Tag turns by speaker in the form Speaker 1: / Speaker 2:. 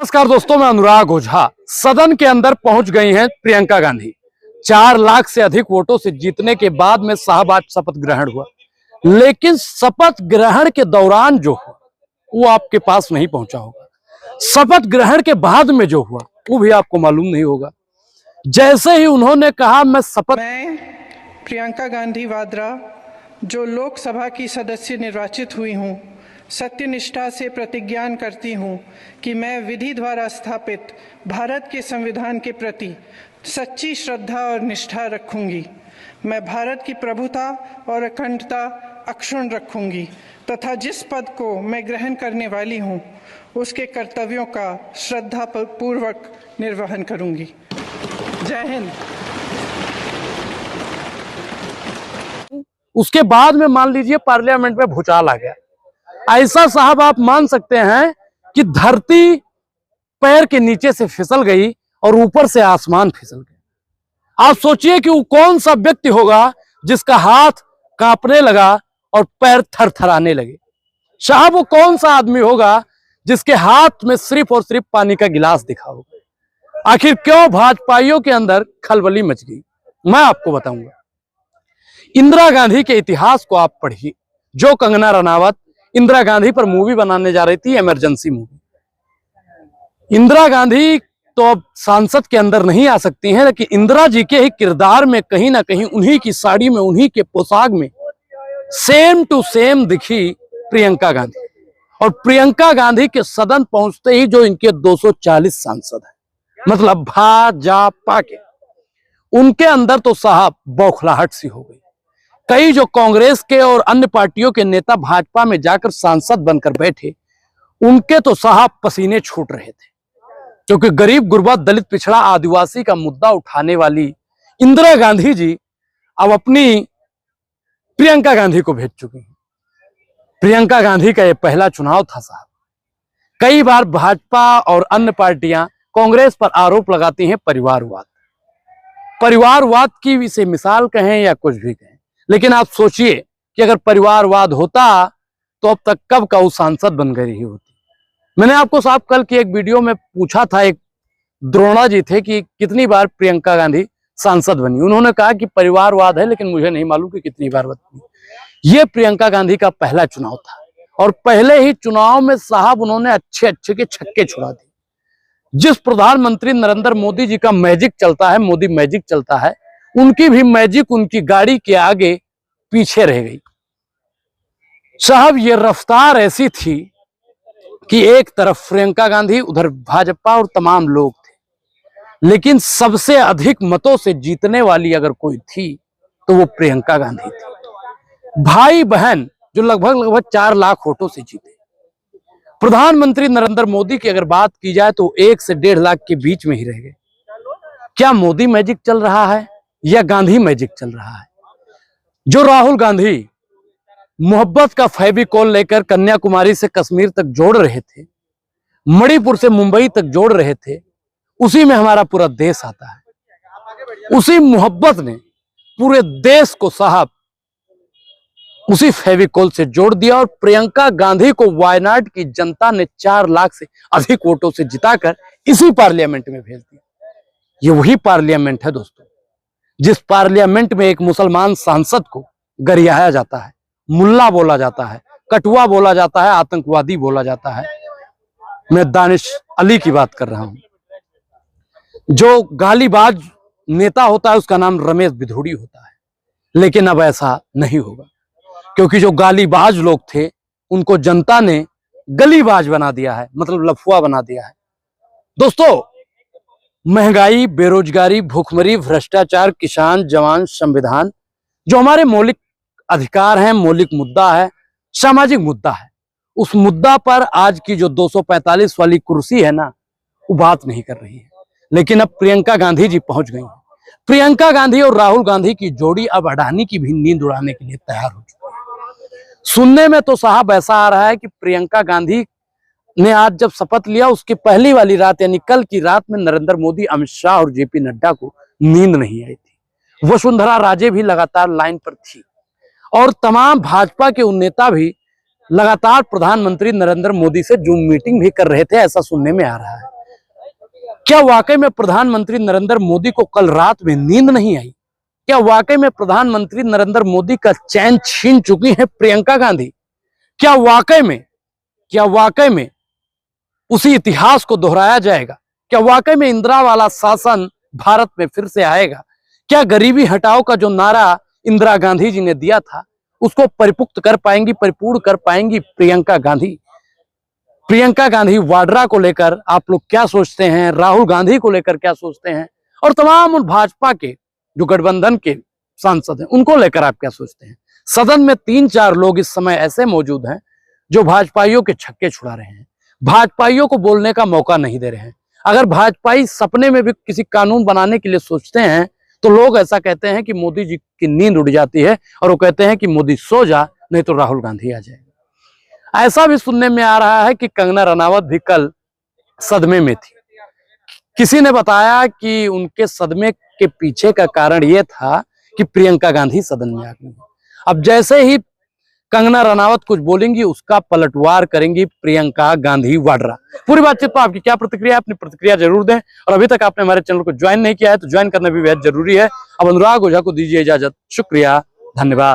Speaker 1: नमस्कार दोस्तों, मैं अनुराग ओझा। सदन के अंदर पहुंच गई हैं प्रियंका गांधी। 4 लाख से अधिक वोटों से जीतने के बाद में साहब आज शपथ ग्रहण हुआ, लेकिन शपथ ग्रहण के दौरान जो हुआ वो आपके पास नहीं पहुंचा होगा। शपथ ग्रहण के बाद में जो हुआ वो भी आपको मालूम नहीं होगा। जैसे ही उन्होंने कहा मैं
Speaker 2: प्रियंका गांधी वाड्रा जो लोकसभा की सदस्य निर्वाचित हुई हूँ, सत्यनिष्ठा से प्रतिज्ञा करती हूँ कि मैं विधि द्वारा स्थापित भारत के संविधान के प्रति सच्ची श्रद्धा और निष्ठा रखूंगी। मैं भारत की प्रभुता और अखंडता अक्षुण्ण रखूंगी तथा जिस पद को मैं ग्रहण करने वाली हूँ उसके कर्तव्यों का श्रद्धा पूर्वक निर्वहन करूंगी। जय हिंद।
Speaker 1: उसके बाद में मान लीजिए पार्लियामेंट में भूचाल आ गया। ऐसा साहब आप मान सकते हैं कि धरती पैर के नीचे से फिसल गई और ऊपर से आसमान फिसल गया। आप सोचिए कि वो कौन सा व्यक्ति होगा जिसका हाथ कांपने लगा और पैर थरथराने लगे। साहब वो कौन सा आदमी होगा जिसके हाथ में सिर्फ और सिर्फ पानी का गिलास दिखा होगा। आखिर क्यों भाजपाइयों के अंदर खलबली मच गई, मैं आपको बताऊंगा। इंदिरा गांधी के इतिहास को आप पढ़िए। जो कंगना रनावत इंदिरा गांधी पर मूवी बनाने जा रही थी, इमरजेंसी मूवी। इंदिरा गांधी तो अब सांसद के अंदर नहीं आ सकती हैं, लेकिन इंदिरा जी के ही किरदार में कहीं ना कहीं उन्हीं की साड़ी में, उन्हीं के पोशाक में सेम टू सेम दिखी प्रियंका गांधी। और प्रियंका गांधी के सदन पहुंचते ही जो इनके 240 सांसद हैं, मतलब भाजपा के, उनके अंदर तो साहब बौखलाहट सी हो गई। कई जो कांग्रेस के और अन्य पार्टियों के नेता भाजपा में जाकर सांसद बनकर बैठे, उनके तो साहब पसीने छूट रहे थे, क्योंकि गरीब गुरबा दलित पिछड़ा आदिवासी का मुद्दा उठाने वाली इंदिरा गांधी जी अब अपनी प्रियंका गांधी को भेज चुकी हैं। प्रियंका गांधी का यह पहला चुनाव था साहब। कई बार भाजपा और अन्य पार्टियां कांग्रेस पर आरोप लगाती हैं परिवारवाद की इसे मिसाल कहें या कुछ भी कहें, लेकिन आप सोचिए कि अगर परिवारवाद होता तो अब तक कब का वो सांसद बन गई होती। मैंने आपको साहब कल की एक वीडियो में पूछा था, एक द्रोणा जी थे कि कितनी बार प्रियंका गांधी सांसद बनी। उन्होंने कहा कि परिवारवाद है, लेकिन मुझे नहीं मालूम कि कितनी बार बनी। ये प्रियंका गांधी का पहला चुनाव था और पहले ही चुनाव में साहब उन्होंने अच्छे अच्छे के छक्के छुड़ा दिए। जिस प्रधानमंत्री नरेंद्र मोदी जी का मैजिक चलता है, मोदी मैजिक चलता है, उनकी भी मैजिक उनकी गाड़ी के आगे पीछे रह गई। साहब ये रफ्तार ऐसी थी कि एक तरफ प्रियंका गांधी, उधर भाजपा और तमाम लोग थे, लेकिन सबसे अधिक मतों से जीतने वाली अगर कोई थी तो वो प्रियंका गांधी थी। भाई बहन जो लगभग 4 लाख वोटों से जीते। प्रधानमंत्री नरेंद्र मोदी की अगर बात की जाए तो 1 से 1.5 लाख के बीच में ही रह गए। क्या मोदी मैजिक चल रहा है या गांधी मैजिक चल रहा है? जो राहुल गांधी मोहब्बत का फेविकोल लेकर कन्याकुमारी से कश्मीर तक जोड़ रहे थे, मणिपुर से मुंबई तक जोड़ रहे थे, उसी में हमारा पूरा देश आता है। उसी मोहब्बत ने पूरे देश को साहब उसी फेविकोल से जोड़ दिया और प्रियंका गांधी को वायनाड की जनता ने 4 लाख से अधिक वोटों से जिताकर इसी पार्लियामेंट में भेज दिया। ये वही पार्लियामेंट है दोस्तों, जिस पार्लियामेंट में एक मुसलमान सांसद को गरियाया जाता है, मुल्ला बोला जाता है, कटुआ बोला जाता है, आतंकवादी बोला जाता है। मैं दानिश अली की बात कर रहा हूं। जो गालीबाज नेता होता है उसका नाम रमेश बिधूड़ी होता है, लेकिन अब ऐसा नहीं होगा, क्योंकि जो गालीबाज लोग थे उनको जनता ने गलीबाज बना दिया है, मतलब लफुआ बना दिया है। दोस्तों, महंगाई, बेरोजगारी, भूखमरी, भ्रष्टाचार, किसान, जवान, संविधान, जो हमारे मौलिक अधिकार हैं, मौलिक मुद्दा है, सामाजिक मुद्दा है, उस मुद्दा पर आज की जो 245 वाली कुर्सी है ना, वो बात नहीं कर रही है। लेकिन अब प्रियंका गांधी जी पहुंच गई हैं। प्रियंका गांधी और राहुल गांधी की जोड़ी अब अडानी की भी नींद उड़ाने के लिए तैयार हो चुकी है। सुनने में तो साहब ऐसा आ रहा है कि प्रियंका गांधी ने आज जब शपथ लिया उसकी पहली वाली रात यानी कल की रात में नरेंद्र मोदी, अमित शाह और जेपी नड्डा को नींद नहीं आई थी। वसुंधरा राजे भी लगातार लाइन पर थी और तमाम भाजपा के नेता भी लगातार प्रधानमंत्री नरेंद्र मोदी से जूम मीटिंग भी कर रहे थे, ऐसा सुनने में आ रहा है। क्या वाकई में प्रधानमंत्री नरेंद्र मोदी को कल रात में नींद नहीं आई? क्या वाकई में प्रधानमंत्री नरेंद्र मोदी का चैन छीन चुकी है प्रियंका गांधी? क्या वाकई में उसी इतिहास को दोहराया जाएगा? क्या वाकई में इंदिरा वाला शासन भारत में फिर से आएगा? क्या गरीबी हटाओ का जो नारा इंदिरा गांधी जी ने दिया था उसको परिपूर्ण कर पाएंगी प्रियंका गांधी? प्रियंका गांधी वाड्रा को लेकर आप लोग क्या सोचते हैं? राहुल गांधी को लेकर क्या सोचते हैं? और तमाम उन भाजपा के जो गठबंधन के सांसद हैं उनको लेकर आप क्या सोचते हैं? सदन में 3-4 लोग इस समय ऐसे मौजूद हैं जो भाजपाइयों के छक्के छुड़ा रहे हैं, भाजपाइयों को बोलने का मौका नहीं दे रहे हैं। अगर भाजपाई सपने में भी किसी कानून बनाने के लिए सोचते हैं तो लोग ऐसा कहते हैं कि मोदी जी की नींद उड़ जाती है और वो कहते हैं कि मोदी सो जा, नहीं तो राहुल गांधी आ जाएगा। ऐसा भी सुनने में आ रहा है कि कंगना रनावत भी कल सदमे में थी। किसी ने बताया कि उनके सदमे के पीछे का कारण यह था कि प्रियंका गांधी सदन में आ गई। अब जैसे ही कंगना रनावत कुछ बोलेंगी उसका पलटवार करेंगी प्रियंका गांधी वाड्रा। पूरी बातचीत पर आपकी क्या प्रतिक्रिया है? अपनी प्रतिक्रिया जरूर दें और अभी तक आपने हमारे चैनल को ज्वाइन नहीं किया है तो ज्वाइन करना भी बेहद जरूरी है। अब अनुराग ओझा को दीजिए इजाजत। शुक्रिया, धन्यवाद।